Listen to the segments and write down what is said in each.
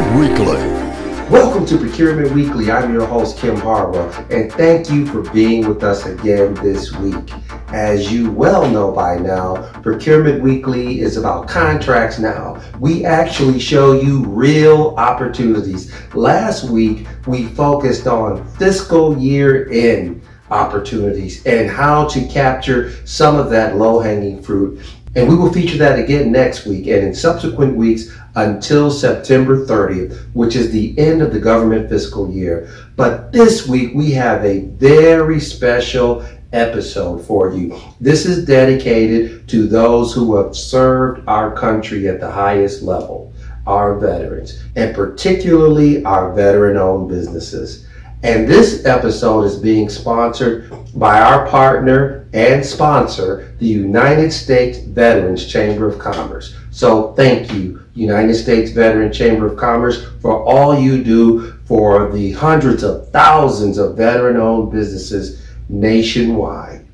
Procurement Weekly. Welcome to Procurement Weekly. I'm your host, Kim Harwell, and thank you for being with us again this week. As you well know by now, Procurement Weekly is about contracts now. We actually show you real opportunities. Last week, we focused on fiscal year end opportunities and how to capture some of that low-hanging fruit. And we will feature that again next week and in subsequent weeks until September 30th, which is the end of the government fiscal year. But this week, we have a very special episode for you. This is dedicated to those who have served our country at the highest level, our veterans, and particularly our veteran-owned businesses. And this episode is being sponsored by our partner and sponsor, the United States Veterans Chamber of Commerce. So thank you, United States Veterans Chamber of Commerce, for all you do for the hundreds of thousands of veteran-owned businesses nationwide.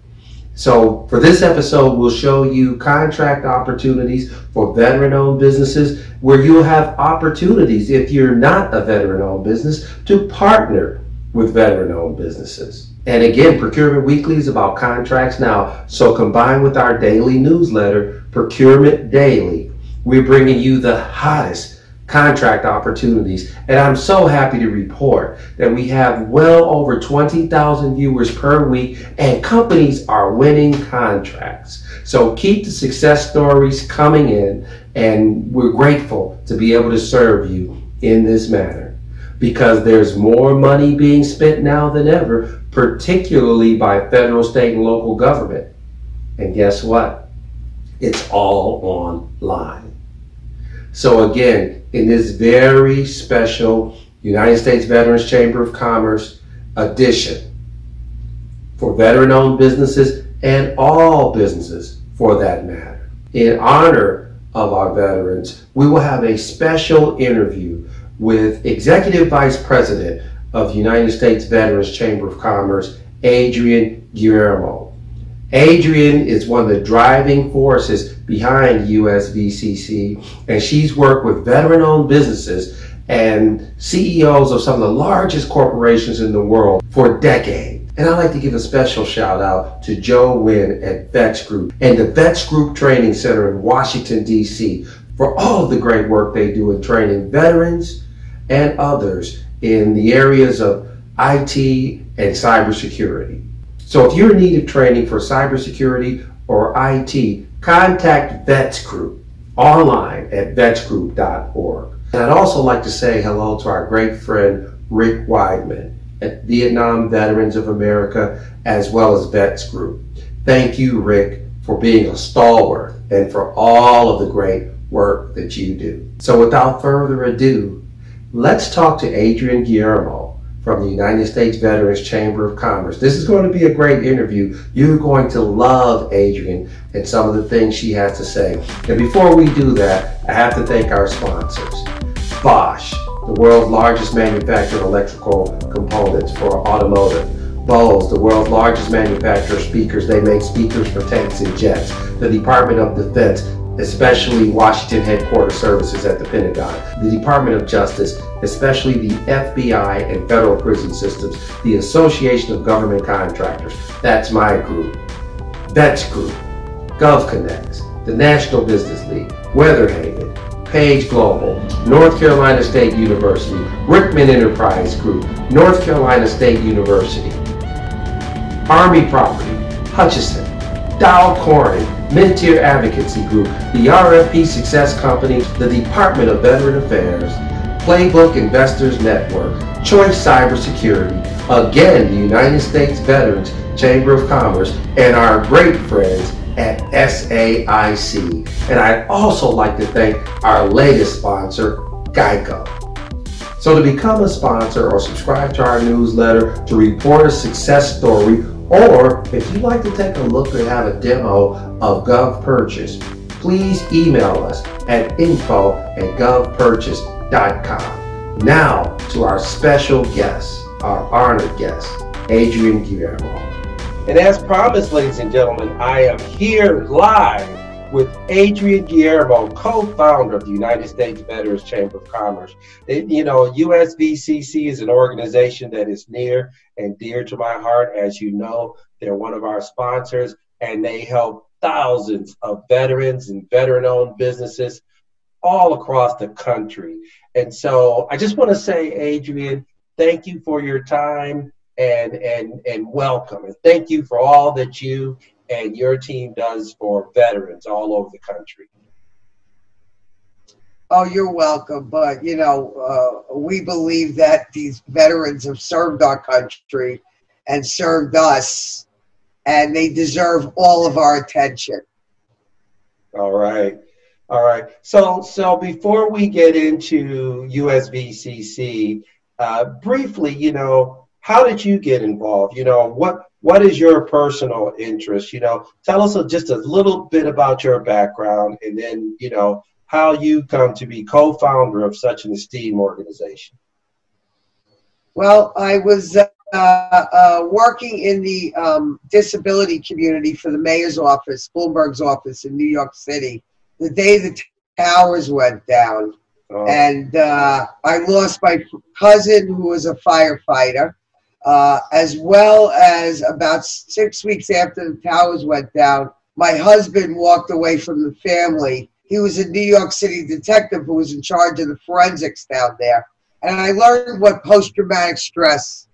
So for this episode, we'll show you contract opportunities for veteran-owned businesses where you'll have opportunities, if you're not a veteran-owned business, to partner with veteran-owned businesses. And again, Procurement Weekly is about contracts now. So combined with our daily newsletter, Procurement Daily, we're bringing you the hottest contract opportunities. And I'm so happy to report that we have well over 20,000 viewers per week, and companies are winning contracts. So keep the success stories coming in, and we're grateful to be able to serve you in this manner, because there's more money being spent now than ever, particularly by federal, state, and local government. And guess what? It's all online. So again, in this very special United States Veterans Chamber of Commerce edition for veteran-owned businesses and all businesses for that matter, in honor of our veterans, we will have a special interview with Executive Vice President of United States Veterans Chamber of Commerce, Adrienne Guillermo. Adrienne is one of the driving forces behind USVCC, and she's worked with veteran-owned businesses and CEOs of some of the largest corporations in the world for decades. And I'd like to give a special shout out to Joe Wynn at Vets Group and the Vets Group Training Center in Washington, D.C. for all of the great work they do in training veterans and others in the areas of IT and cybersecurity. So if you're in need of training for cybersecurity or IT, contact Vets Group online at vetsgroup.org. And I'd also like to say hello to our great friend Rick Weidman at Vietnam Veterans of America, as well as Vets Group. Thank you, Rick, for being a stalwart and for all of the great work that you do. So without further ado, let's talk to Adrienne Guillermo from the United States Veterans Chamber of Commerce. This is going to be a great interview. You're going to love Adrienne and some of the things she has to say. And before we do that, I have to thank our sponsors. Bosch, the world's largest manufacturer of electrical components for automotive. Bose, the world's largest manufacturer of speakers. They make speakers for tanks and jets. The Department of Defense, especially Washington Headquarters Services at the Pentagon, the Department of Justice, especially the FBI and federal prison systems, the Association of Government Contractors, that's my group, Vets Group, GovConnects, the National Business League, Weatherhaven, Page Global, North Carolina State University, Rickman Enterprise Group, North Carolina State University, Army Property, Hutchison, Dow Corning, Mintier Advocacy Group, the RFP Success Company, the Department of Veteran Affairs, Playbook Investors Network, Choice Cybersecurity, again, the United States Veterans Chamber of Commerce, and our great friends at SAIC. And I'd also like to thank our latest sponsor, Geico. So to become a sponsor or subscribe to our newsletter to report a success story, or if you'd like to take a look or have a demo of GovPurchase, please email us at info@govpurchase.com. Now to our special guest, our honored guest, Adrienne Guillermo. And as promised, ladies and gentlemen, I am here live with Adrian Guillermo, co-founder of the United States Veterans Chamber of Commerce. USVCC is an organization that is near and dear to my heart. As you know, they're one of our sponsors, and they help thousands of veterans and veteran-owned businesses all across the country. And so I just want to say, Adrian, thank you for your time and welcome. And thank you for all that you and your team does for veterans all over the country. Oh, you're welcome. But, we believe that these veterans have served our country and served us, and they deserve all of our attention. All right. All right. So before we get into USVCC, briefly, how did you get involved? What is your personal interest? Tell us just a little bit about your background, and then, how you come to be co-founder of such an esteemed organization. Well, I was working in the disability community for the mayor's office, Bloomberg's office in New York City, the day the towers went down. Oh. And I lost my cousin, who was a firefighter, as well as about 6 weeks after the towers went down, my husband walked away from the family. He was a New York City detective who was in charge of the forensics down there. And I learned what post-traumatic stress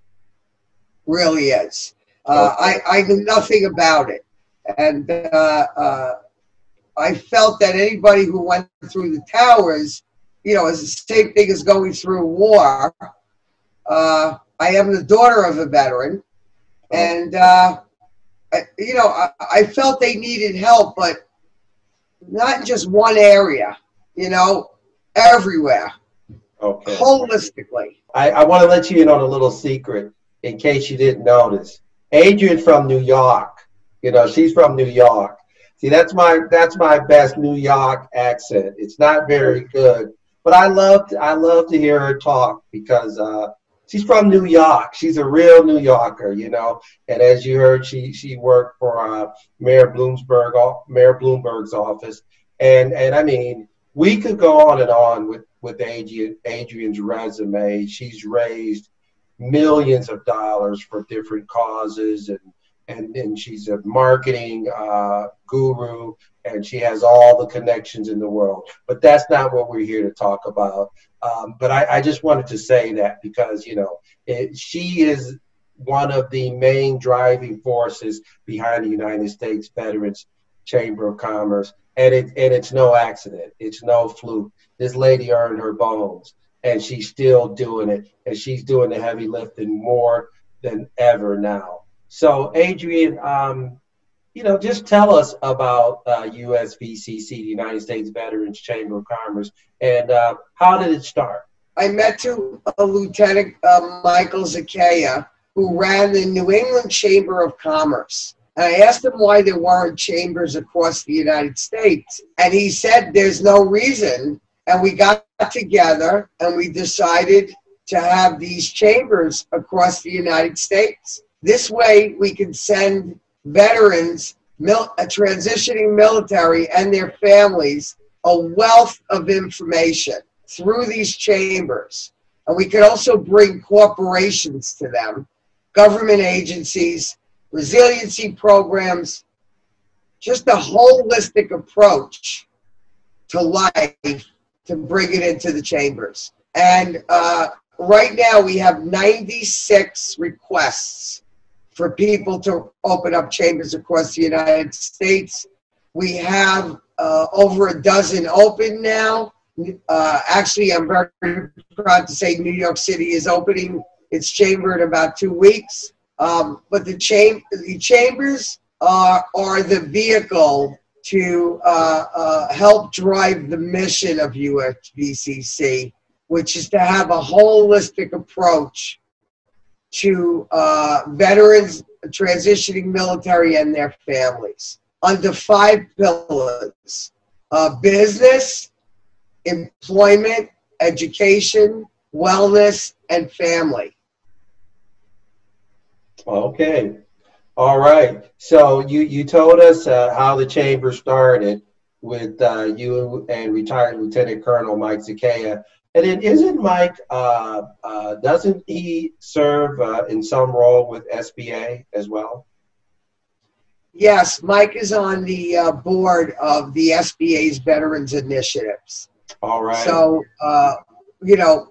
really is. I knew nothing about it. And I felt that anybody who went through the towers, is the same thing as going through war. I am the daughter of a veteran. And, I felt they needed help, but not in just one area, everywhere. Okay. Holistically. I want to let you in on a little secret in case you didn't notice. Adrian's from New York. She's from New York. See, that's my best New York accent. It's not very good, but I love to hear her talk because she's from New York. She's a real New Yorker, And as you heard, she worked for Mayor Bloomberg's office, and I mean, we could go on and on with Adrian's resume. She's raised millions of dollars for different causes, and she's a marketing guru, and she has all the connections in the world. But that's not what we're here to talk about. But I just wanted to say that because, she is one of the main driving forces behind the United States Veterans Chamber of Commerce. And it's no accident. It's no fluke. This lady earned her bones, and she's still doing it. And she's doing the heavy lifting more than ever now. So, Adrian, just tell us about USVCC, the United States Veterans Chamber of Commerce, and how did it start? I met Lieutenant Michael Zakaya, who ran the New England Chamber of Commerce. And I asked him why there weren't chambers across the United States. And he said there's no reason. And we got together and we decided to have these chambers across the United States. This way we can send veterans, transitioning military and their families, a wealth of information through these chambers. And we could also bring corporations to them, government agencies, resiliency programs, just a holistic approach to life to bring it into the chambers. And right now we have 96 requests for people to open up chambers across the United States. We have over a dozen open now. Actually, I'm very proud to say New York City is opening its chamber in about 2 weeks. But the chambers are the vehicle to help drive the mission of USVCC, which is to have a holistic approach to veterans, transitioning military, and their families under 5 pillars: business, employment, education, wellness, and family. Okay. All right. So you told us how the chamber started. with you and retired Lieutenant Colonel Mike Zakea. And then isn't Mike, doesn't he serve in some role with SBA as well? Yes, Mike is on the board of the SBA's Veterans Initiatives. All right. So, you know,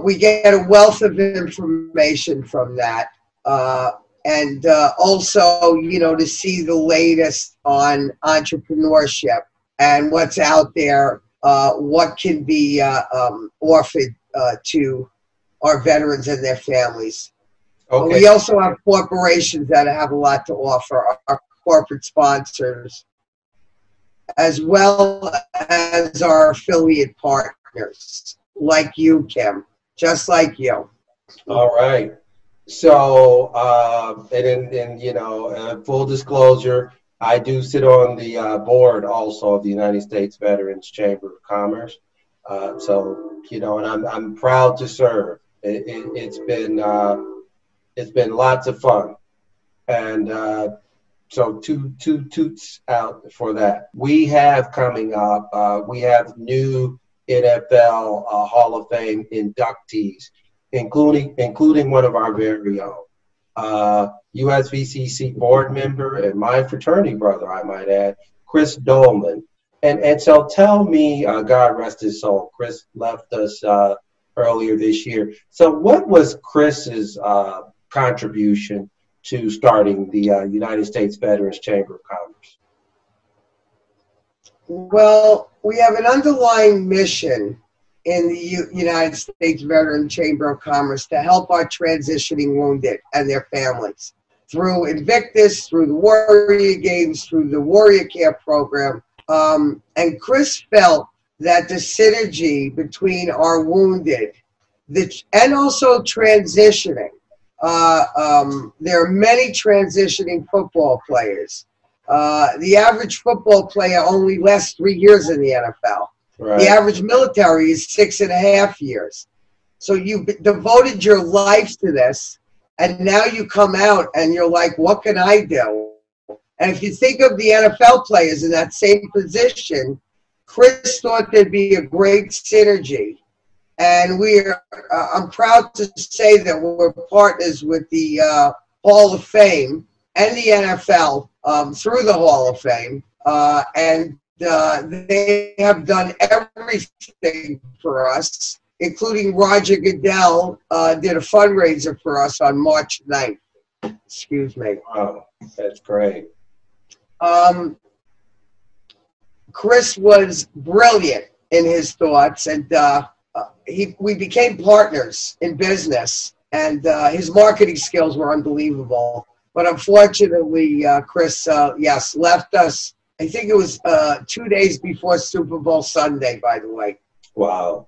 we get a wealth of information from that. And also, you know, to see the latest on entrepreneurship and what's out there, what can be offered to our veterans and their families. Okay. We also have corporations that have a lot to offer, our corporate sponsors, as well as our affiliate partners, like you, Kim, just like you. All right. So, and you know, full disclosure, I do sit on the board also of the United States Veterans Chamber of Commerce. So, you know, and I'm proud to serve. It's been lots of fun, and so two toots out for that. We have coming up. We have new NFL Hall of Fame inductees, including one of our very own USVCC board member and my fraternity brother, I might add, Chris Dolman. And so tell me, God rest his soul, Chris left us earlier this year. So what was Chris's contribution to starting the United States Veterans Chamber of Commerce? Well, we have an underlying mission in the United States Veteran Chamber of Commerce to help our transitioning wounded and their families through Invictus, through the Warrior Games, through the Warrior Care Program. And Chris felt that the synergy between our wounded and also transitioning, there are many transitioning football players. The average football player only lasts 3 years in the NFL. Right. The average military is 6.5 years. So you've devoted your life to this, and now you come out and you're like, what can I do? And if you think of the NFL players in that same position, Chris thought there'd be a great synergy. And I'm proud to say that we're partners with the Hall of Fame and the NFL through the Hall of Fame. And they have done everything for us, including Roger Goodell did a fundraiser for us on March 9th. Excuse me. Wow, that's great. Chris was brilliant in his thoughts, and we became partners in business, and his marketing skills were unbelievable. But unfortunately, Chris, yes, left us. I think it was 2 days before Super Bowl Sunday, by the way. Wow.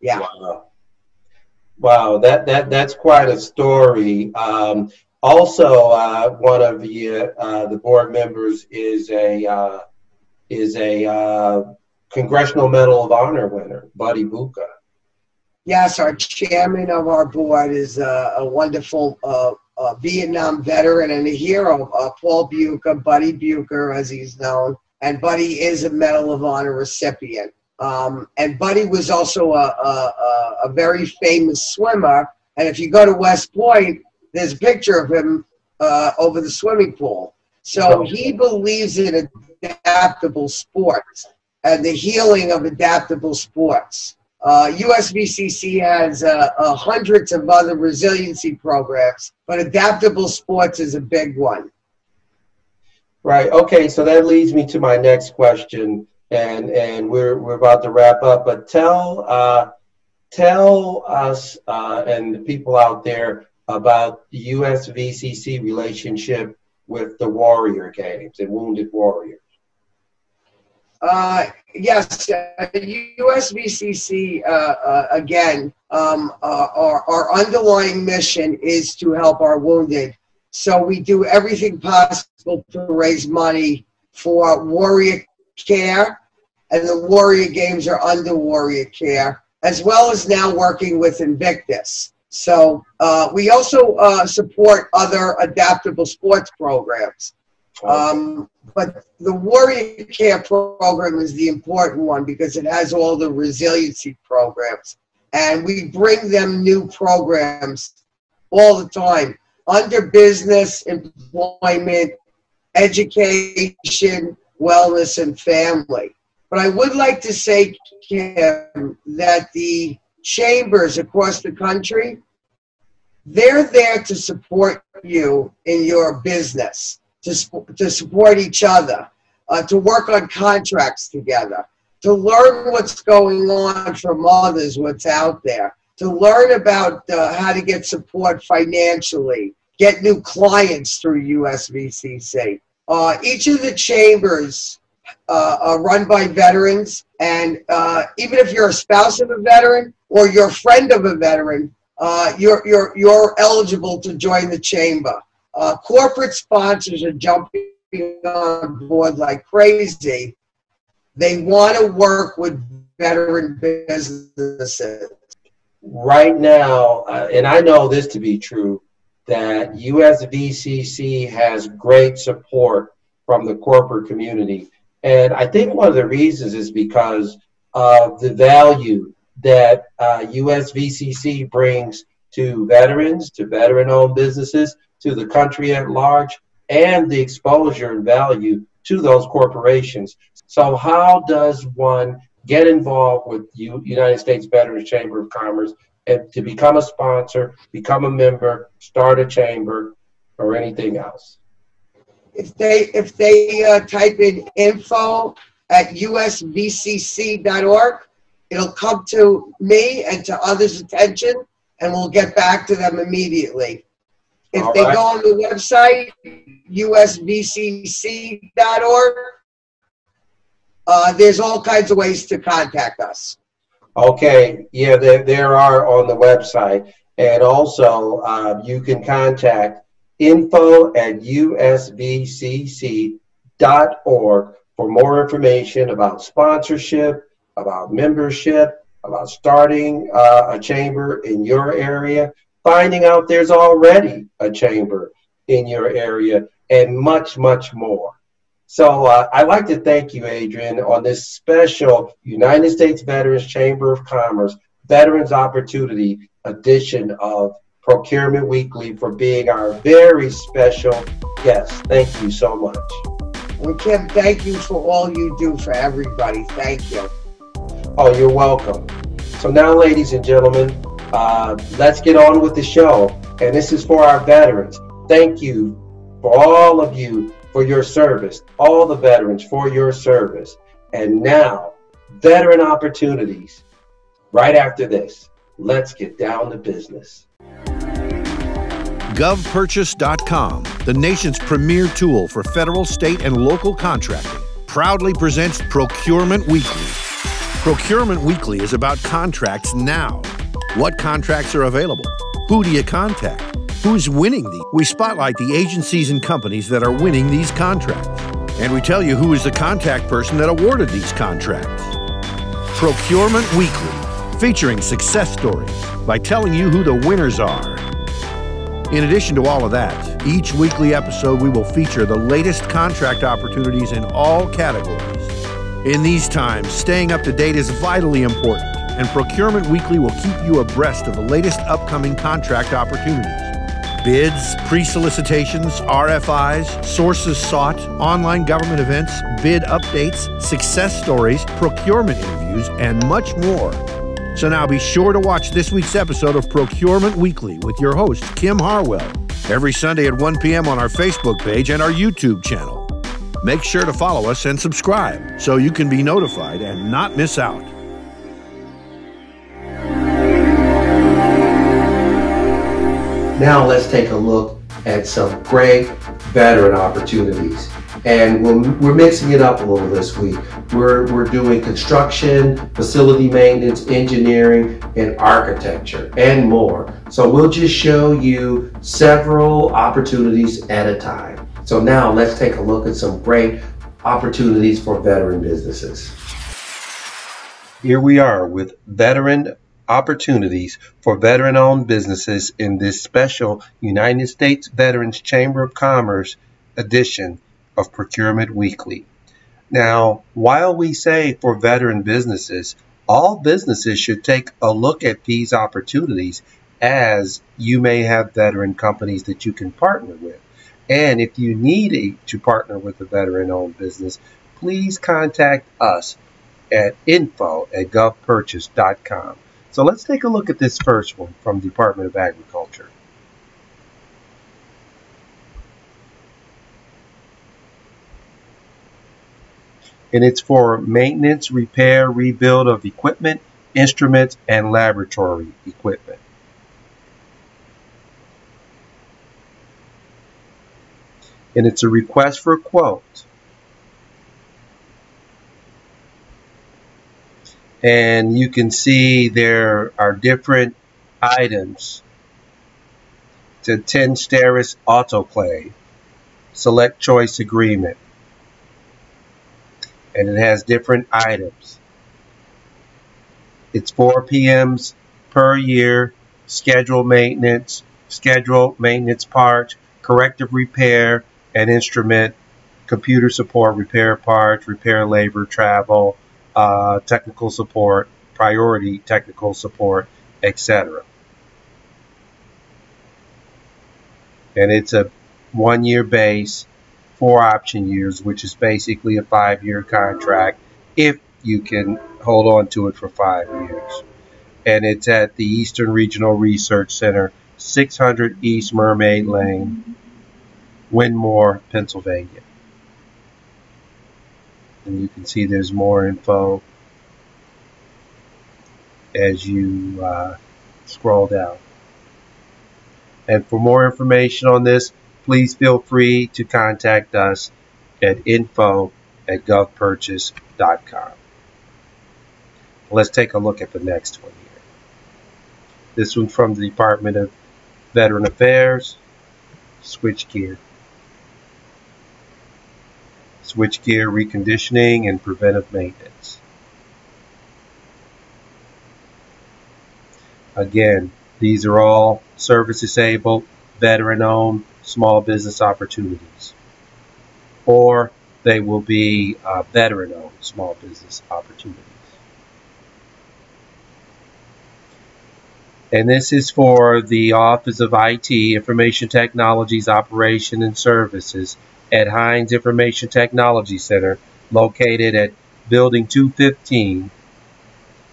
Yeah. Wow. That's quite a story. Also, one of the board members is a Congressional Medal of Honor winner, Buddy Buka. Yes, our chairman of our board is a wonderful Vietnam veteran and a hero, Paul Buka, Buddy Buka, as he's known. And Buddy is a Medal of Honor recipient. And Buddy was also a very famous swimmer. And if you go to West Point, there's a picture of him over the swimming pool. So he believes in adaptable sports and the healing of adaptable sports. USVCC has hundreds of other resiliency programs, but adaptable sports is a big one. Right. Okay. So that leads me to my next question, and we're about to wrap up. But tell us and the people out there about the USVCC relationship with the Warrior Games and Wounded Warriors. Yes, USVCC, again, our underlying mission is to help our wounded. So we do everything possible to raise money for Warrior Care, and the Warrior Games are under Warrior Care, as well as now working with Invictus. So we also support other adaptable sports programs. But the Warrior Care program is the important one because it has all the resiliency programs. And we bring them new programs all the time under business, employment, education, wellness, and family. But I would like to say, Kim, that the chambers across the country, they're there to support you in your business, to support each other, to work on contracts together, to learn what's going on from others, what's out there, to learn about how to get support financially, get new clients through USVCC. Each of the chambers are run by veterans, and even if you're a spouse of a veteran or you're a friend of a veteran, you're eligible to join the chamber. Corporate sponsors are jumping on board like crazy. They want to work with veteran businesses. Right now, and I know this to be true, that USVCC has great support from the corporate community. And I think one of the reasons is because of the value that USVCC brings to veterans, to veteran-owned businesses, to the country at large, and the exposure and value to those corporations. So how does one get involved with United States Veterans Chamber of Commerce and to become a sponsor, become a member, start a chamber, or anything else? If they type in info@usvcc.org, it'll come to me and to others' attention, and we'll get back to them immediately. If they go on the website, usvcc.org, there's all kinds of ways to contact us. Okay, yeah, there are on the website. And also, you can contact info@usvcc.org for more information about sponsorship, about membership, about starting a chamber in your area, finding out there's already a chamber in your area, and much, much more. So I'd like to thank you, Adrian, on this special United States Veterans Chamber of Commerce Veterans Opportunity edition of Procurement Weekly for being our very special guest. Thank you so much. Well, Kim, thank you for all you do for everybody. Thank you. Oh, you're welcome. So now, ladies and gentlemen, let's get on with the show. And this is for our veterans. Thank you for all of you for your service, all the veterans for your service. And now, veteran opportunities. Right after this, let's get down to business. GovPurchase.com, the nation's premier tool for federal, state, and local contracting, proudly presents Procurement Weekly. Procurement Weekly is about contracts now. What contracts are available? Who do you contact? Who's winning these? We spotlight the agencies and companies that are winning these contracts. And we tell you who is the contact person that awarded these contracts. Procurement Weekly, featuring success stories by telling you who the winners are. In addition to all of that, each weekly episode we will feature the latest contract opportunities in all categories. In these times, staying up to date is vitally important, and Procurement Weekly will keep you abreast of the latest upcoming contract opportunities. Bids, pre-solicitations, RFIs, sources sought, online government events, bid updates, success stories, procurement interviews, and much more. So now be sure to watch this week's episode of Procurement Weekly with your host, Kim Harwell, every Sunday at 1 p.m. on our Facebook page and our YouTube channel. Make sure to follow us and subscribe so you can be notified and not miss out. Now let's take a look at some great veteran opportunities. And we're mixing it up a little this week. We're doing construction, facility maintenance, engineering, and architecture, and more. So we'll just show you several opportunities at a time. So now let's take a look at some great opportunities for veteran businesses. Here we are with veteran opportunities for veteran-owned businesses in this special United States Veterans Chamber of Commerce edition of Procurement Weekly. Now, while we say for veteran businesses, all businesses should take a look at these opportunities, as you may have veteran companies that you can partner with. And if you need to partner with a veteran-owned business, please contact us at info@govpurchase.com. So let's take a look at this first one from the Department of Agriculture. And it's for maintenance, repair, rebuild of equipment, instruments, and laboratory equipment. And it's a request for a quote. And you can see there are different items. It's a 10 Steris autoclave, select choice agreement. And it has different items. It's 4 PMs per year, scheduled maintenance parts, corrective repair and instrument, computer support, repair parts, repair labor, travel, technical support, priority technical support, etc. And it's a 1-year base, 4 option years, which is basically a 5-year contract if you can hold on to it for 5 years. And it's at the Eastern Regional Research Center, 600 East Mermaid Lane, Windmore, Pennsylvania. And you can see there's more info as you scroll down. And for more information on this, please feel free to contact us at info@govpurchase.com. Let's take a look at the next one here. This one from the Department of Veteran Affairs, switchgear. Switchgear reconditioning and preventive maintenance. Again, these are all service-disabled, veteran-owned, small business opportunities. Or they will be veteran-owned small business opportunities. And this is for the Office of IT, Information Technologies, Operation and Services at Hines Information Technology Center, located at Building 215,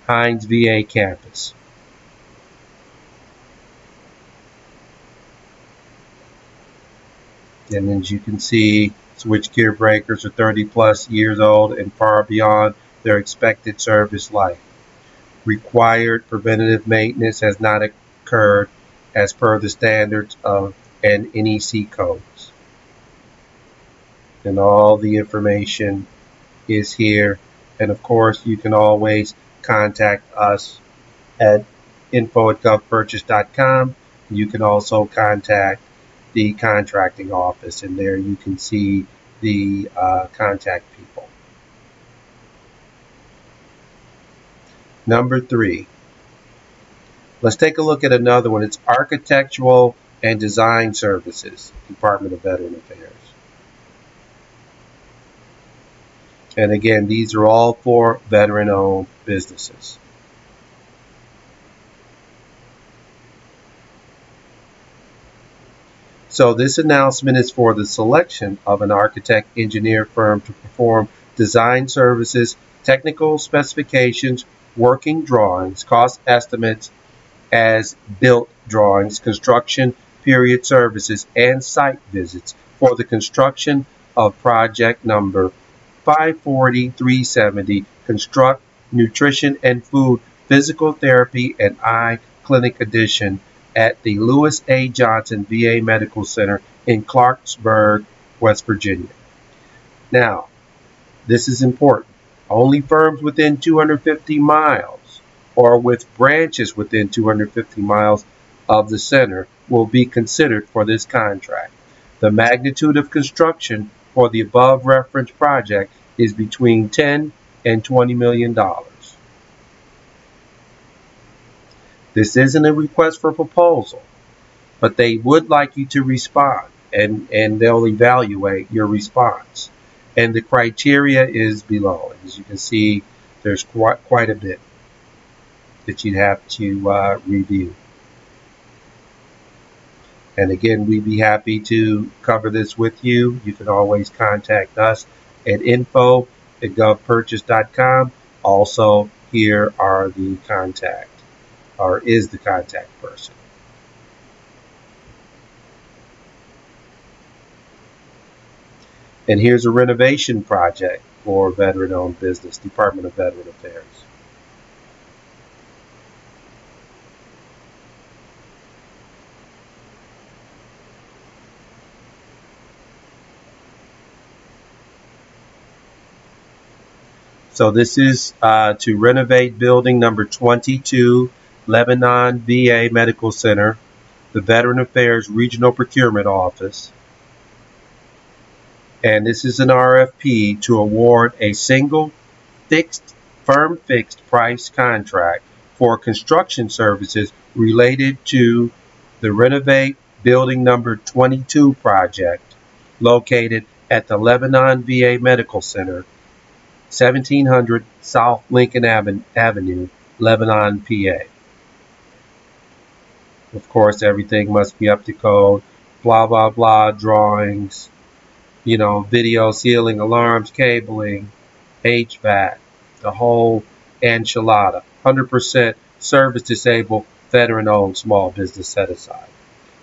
Hines VA campus. And as you can see, switchgear breakers are 30 plus years old and far beyond their expected service life. Required preventative maintenance has not occurred as per the standards of and NEC codes. And all the information is here. And of course, you can always contact us at info@govpurchase.com. You can also contact the contracting office, and there you can see the contact people. Number 3. Let's take a look at another one. It's Architectural and Design Services, Department of Veteran Affairs. And again, these are all for veteran-owned businesses. So this announcement is for the selection of an architect engineer firm to perform design services, technical specifications, working drawings, cost estimates, as built drawings, construction period services, and site visits for the construction of project number 540-370, Construct Nutrition and Food Physical Therapy and Eye Clinic Edition at the Lewis A. Johnson VA Medical Center in Clarksburg, West Virginia. Now, this is important. Only firms within 250 miles or with branches within 250 miles of the center will be considered for this contract. The magnitude of construction for the above referenced project is between $10 and $20 million. This isn't a request for proposal, but they would like you to respond and they'll evaluate your response. And the criteria is below. As you can see, there's quite a bit that you'd have to review. And again, we'd be happy to cover this with you. You can always contact us at info@govpurchase.com. Also, here are the contact, or is the contact person. And here's a renovation project for veteran-owned business, Department of Veteran Affairs. So this is to renovate building number 22, Lebanon VA Medical Center, the Veteran Affairs Regional Procurement Office. And this is an RFP to award a single firm fixed price contract for construction services related to the Renovate Building Number 22 project located at the Lebanon VA Medical Center, 1700 South Lincoln Avenue, Lebanon, PA. Of course, everything must be up to code, blah, blah, blah, drawings, video, ceiling, alarms, cabling, HVAC, the whole enchilada. 100% service disabled, veteran-owned small business set aside.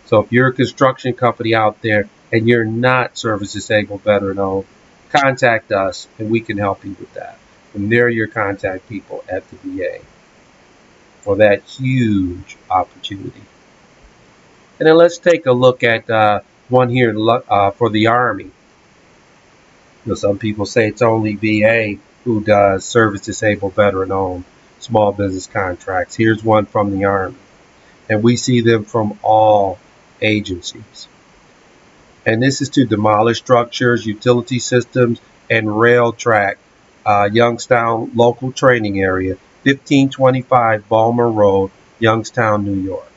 So if you're a construction company out there and you're not service disabled, veteran-owned, contact us and we can help you with that. And they're your contact people at the VA for that huge opportunity. And then let's take a look at one here for the Army. Some people say it's only VA who does service disabled, veteran-owned small business contracts. Here's one from the Army. And we see them from all agencies. And this is to demolish structures, utility systems, and rail track, Youngstown local training area, 1525 Balmer Road, Youngstown, New York.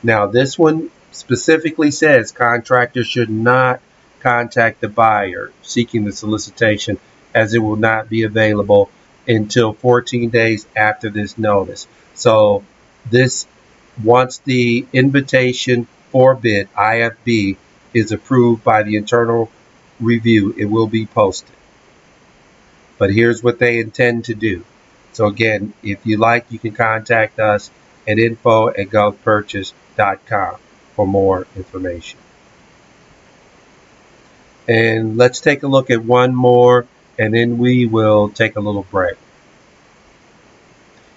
Now, this one specifically says contractors should not contact the buyer seeking the solicitation, as it will not be available until 14 days after this notice. So this, once the invitation for bid, IFB, is approved by the internal review, it will be posted. But here's what they intend to do. So again, if you like, you can contact us at info@govpurchase.com for more information. And let's take a look at one more, and then we will take a little break.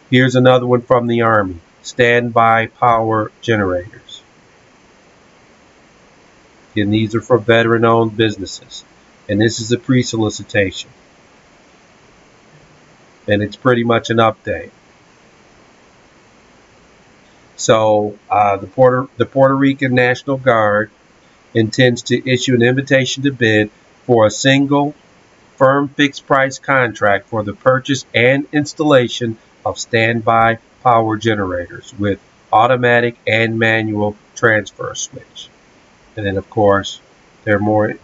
Here's another one from the Army, standby power generators. And these are for veteran-owned businesses. And this is a pre-solicitation. And it's pretty much an update. So the Puerto Rican National Guard intends to issue an invitation to bid for a single firm fixed price contract for the purchase and installation of standby power generators with automatic and manual transfer switch. And then, of course, there's more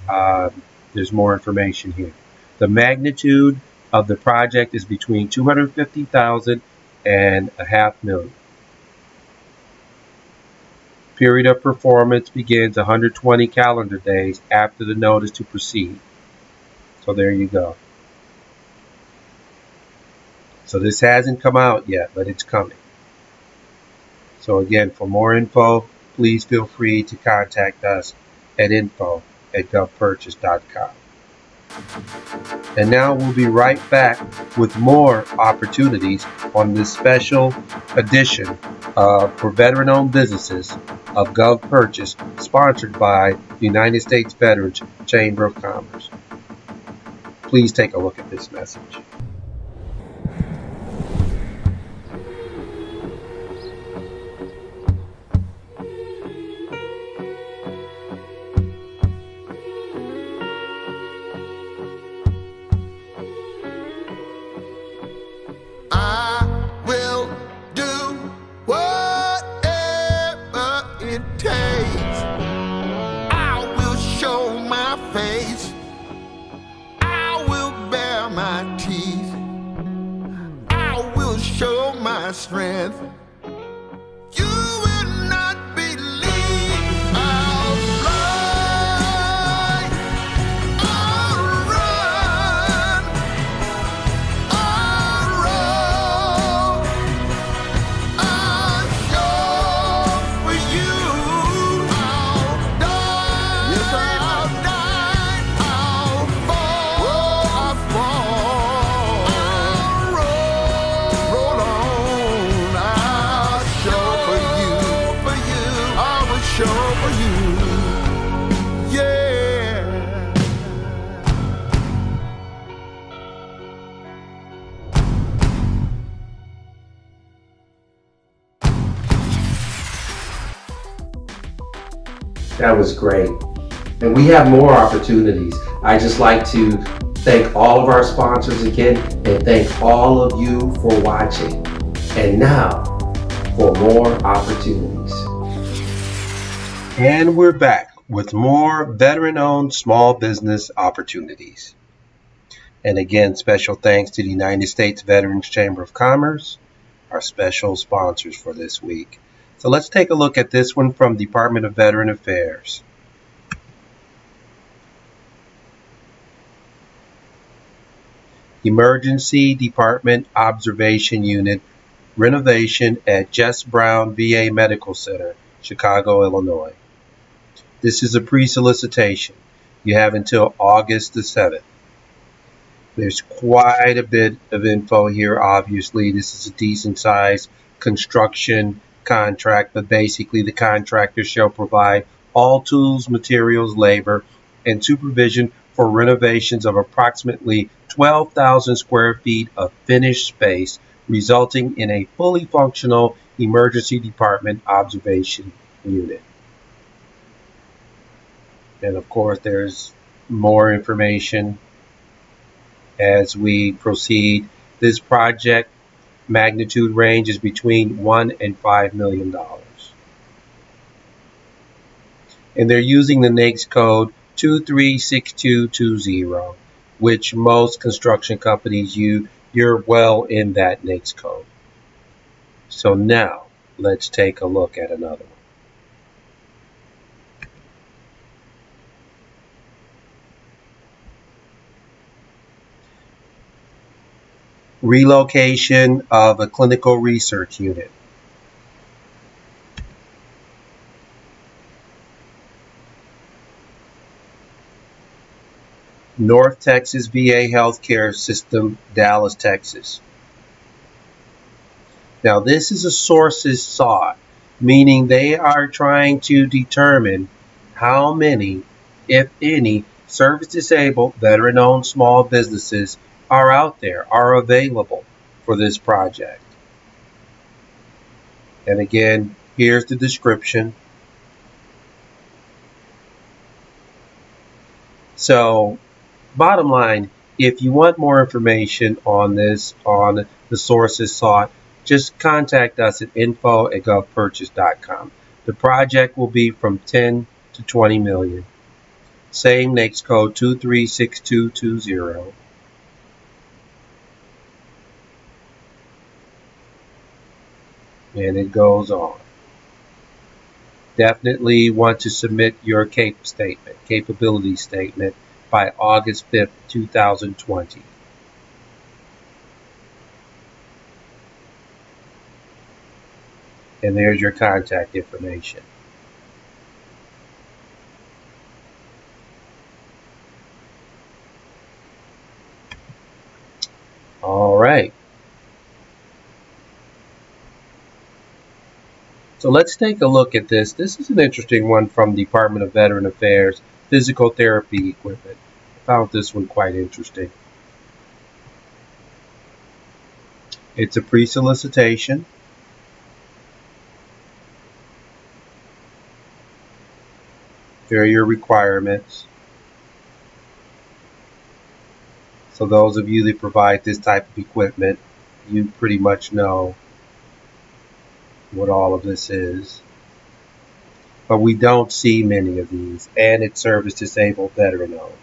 information here. The magnitude of the project is between $250,000 and $500,000. Period of performance begins 120 calendar days after the notice to proceed. So there you go. So this hasn't come out yet, but it's coming. So again, for more info, please feel free to contact us at info@govpurchase.com. And now we'll be right back with more opportunities on this special edition for veteran-owned businesses of GovPurchase, sponsored by the United States Veterans Chamber of Commerce. Please take a look at this message. I will do whatever it takes. strength. You will not believe. I'll fly, I'll run, I'll roll, I'll show for you. I'll die, yes, I'll die, I'll fall, I'll fall, I'll roll on, I'll show for you, I will show for you, yeah. That was great. And we have more opportunities. I just like to thank all of our sponsors again and thank all of you for watching. And now for more opportunities. And we're back with more veteran-owned small business opportunities. And again, special thanks to the United States Veterans Chamber of Commerce, our special sponsors for this week. So let's take a look at this one from Department of Veteran Affairs. Emergency Department Observation Unit renovation at Jess Brown VA Medical Center, Chicago, Illinois. This is a pre-solicitation. You have until August the 7th. There's quite a bit of info here. Obviously, this is a decent size construction contract, but basically the contractor shall provide all tools, materials, labor, and supervision for renovations of approximately 12,000 square feet of finished space, resulting in a fully functional emergency department observation unit. And of course, there's more information as we proceed. This project magnitude range is between $1 and $5 million. And they're using the NAICS code 236220, which most construction companies use. You're well in that NAICS code. So now let's take a look at another one. Relocation of a clinical research unit. North Texas VA Healthcare System, Dallas, Texas. Now this is a sources sought, meaning they are trying to determine how many, if any, service-disabled, veteran-owned small businesses are out there, are available for this project. And again, here's the description. So, bottom line, if you want more information on this, on the sources sought, just contact us at info@govpurchase.com. The project will be from 10 to 20 million. Same NAICS code 236220. And it goes on. Definitely want to submit your capability statement by August 5th, 2020. And there's your contact information. All right. So let's take a look at this. This is an interesting one from Department of Veteran Affairs, physical therapy equipment. I found this one quite interesting. It's a pre-solicitation. Here are your requirements. So those of you that provide this type of equipment, you pretty much know what all of this is. But we don't see many of these, and it's service disabled veteran owned.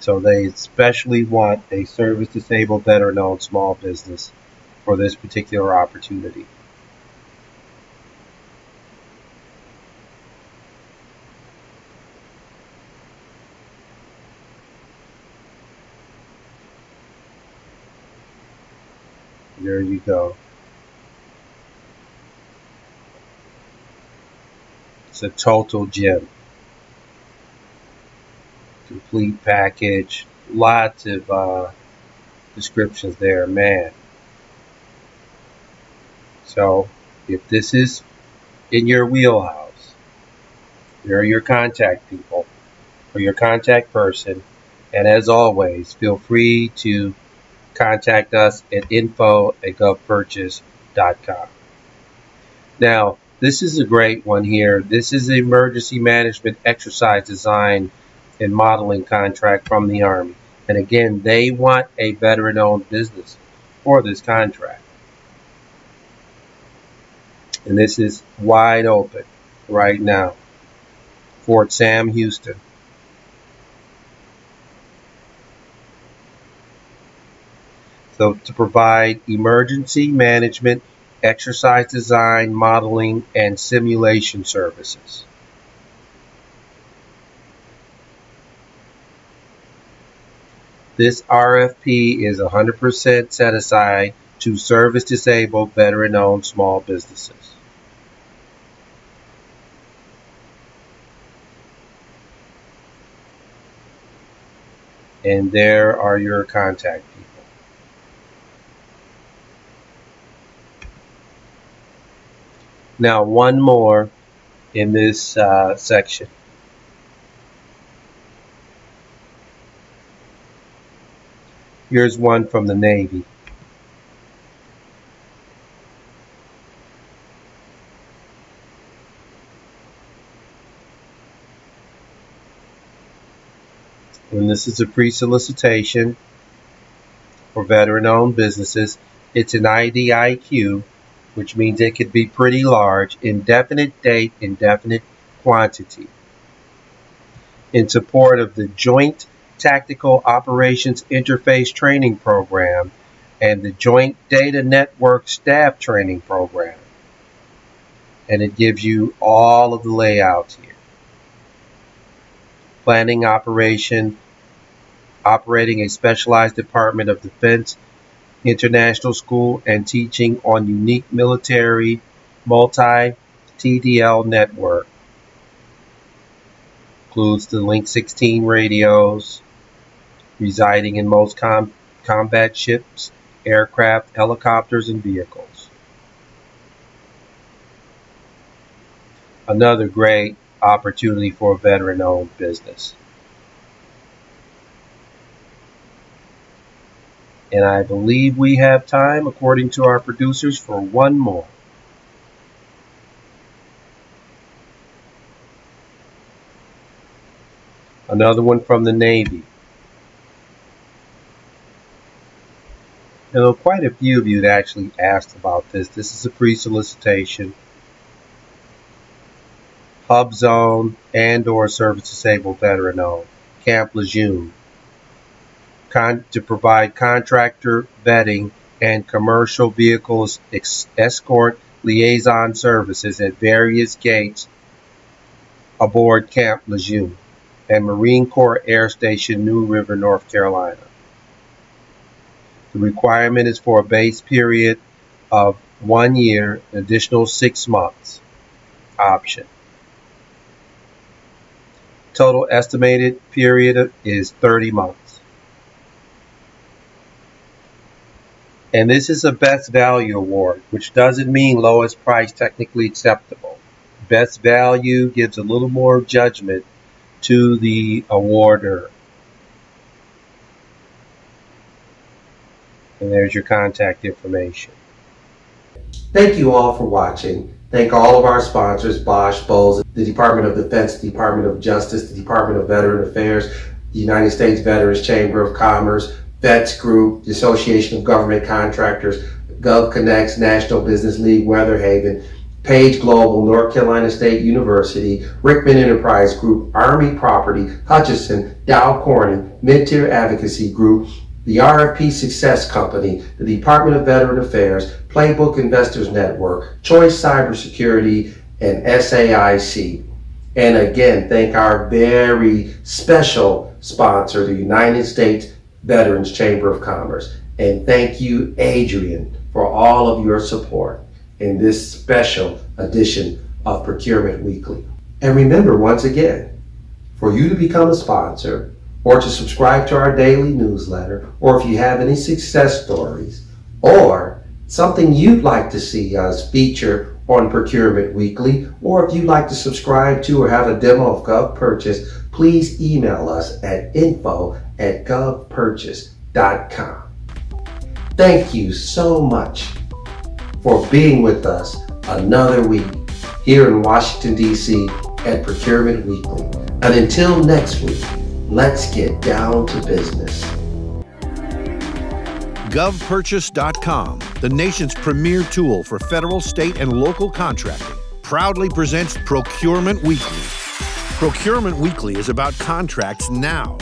So they especially want a service disabled veteran owned small business for this particular opportunity. There you go. It's a total gem. Complete package. Lots of descriptions there, man. So if this is in your wheelhouse, here are your contact people or your contact person. And as always, feel free to contact us at info@govpurchase.com. Now, this is a great one here. This is an emergency management exercise design and modeling contract from the Army. And again, they want a veteran-owned business for this contract. And this is wide open right now. Fort Sam, Houston. So to provide emergency management, exercise design, modeling, and simulation services. This RFP is 100% set aside to service-disabled, veteran-owned small businesses. And there are your contact people. Now, one more in this section. Here's one from the Navy. And this is a pre-solicitation for veteran-owned businesses. It's an IDIQ, which means it could be pretty large, indefinite date, indefinite quantity, in support of the Joint Tactical Operations Interface Training Program and the Joint Data Network Staff Training Program. And it gives you all of the layouts here. Planning operation, operating a specialized Department of Defense International School, and teaching on unique military multi-TDL network. Includes the Link 16 radios, residing in most combat ships, aircraft, helicopters, and vehicles. Another great opportunity for a veteran-owned business. And I believe we have time, according to our producers, for one more. Another one from the Navy. Now, quite a few of you that actually asked about this. This is a pre-solicitation. Hub Zone and or Service Disabled Veteran Owned. Camp Lejeune. To provide contractor vetting and commercial vehicles escort liaison services at various gates aboard Camp Lejeune and Marine Corps Air Station, New River, North Carolina. The requirement is for a base period of 1 year, an additional 6 months option. Total estimated period is 30 months. And this is a best value award, which doesn't mean lowest price technically acceptable. Best value gives a little more judgment to the awarder. And there's your contact information. Thank you all for watching. Thank all of our sponsors, Bosch, Bose, the Department of Defense, the Department of Justice, the Department of Veteran Affairs, the United States Veterans Chamber of Commerce, Vets Group, the Association of Government Contractors, GovConnects, National Business League, Weatherhaven, Page Global, North Carolina State University, Rickman Enterprise Group, Army Property, Hutchison, Dow Corning, Mid-Tier Advocacy Group, the RFP Success Company, the Department of Veteran Affairs, Playbook Investors Network, Choice Cybersecurity, and SAIC. And again, thank our very special sponsor, the United States Veterans Chamber of Commerce. And thank you, Adrian, for all of your support in this special edition of Procurement Weekly. And remember, once again, for you to become a sponsor or to subscribe to our daily newsletter, or if you have any success stories or something you'd like to see us feature on Procurement Weekly, or if you'd like to subscribe to or have a demo of GovPurchase, please email us at info@govpurchase.com. Thank you so much for being with us another week here in Washington, D.C. at Procurement Weekly. And until next week, let's get down to business. GovPurchase.com, the nation's premier tool for federal, state, and local contracting, proudly presents Procurement Weekly. Procurement Weekly is about contracts now.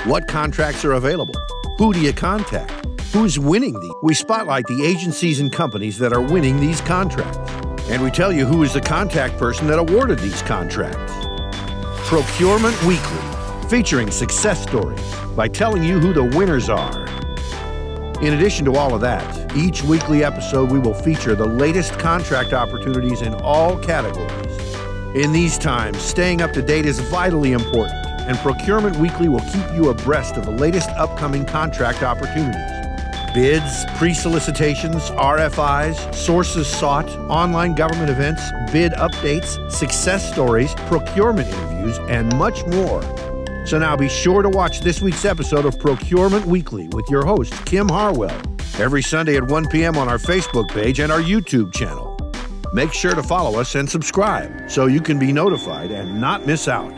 What contracts are available? Who do you contact? Who's winning these? We spotlight the agencies and companies that are winning these contracts. And we tell you who is the contact person that awarded these contracts. Procurement Weekly, featuring success stories by telling you who the winners are. In addition to all of that, each weekly episode we will feature the latest contract opportunities in all categories. In these times, staying up to date is vitally important, and Procurement Weekly will keep you abreast of the latest upcoming contract opportunities. Bids, pre-solicitations, RFIs, sources sought, online government events, bid updates, success stories, procurement interviews, and much more. So now be sure to watch this week's episode of Procurement Weekly with your host, Kim Harwell, every Sunday at 1 p.m. on our Facebook page and our YouTube channel. Make sure to follow us and subscribe so you can be notified and not miss out.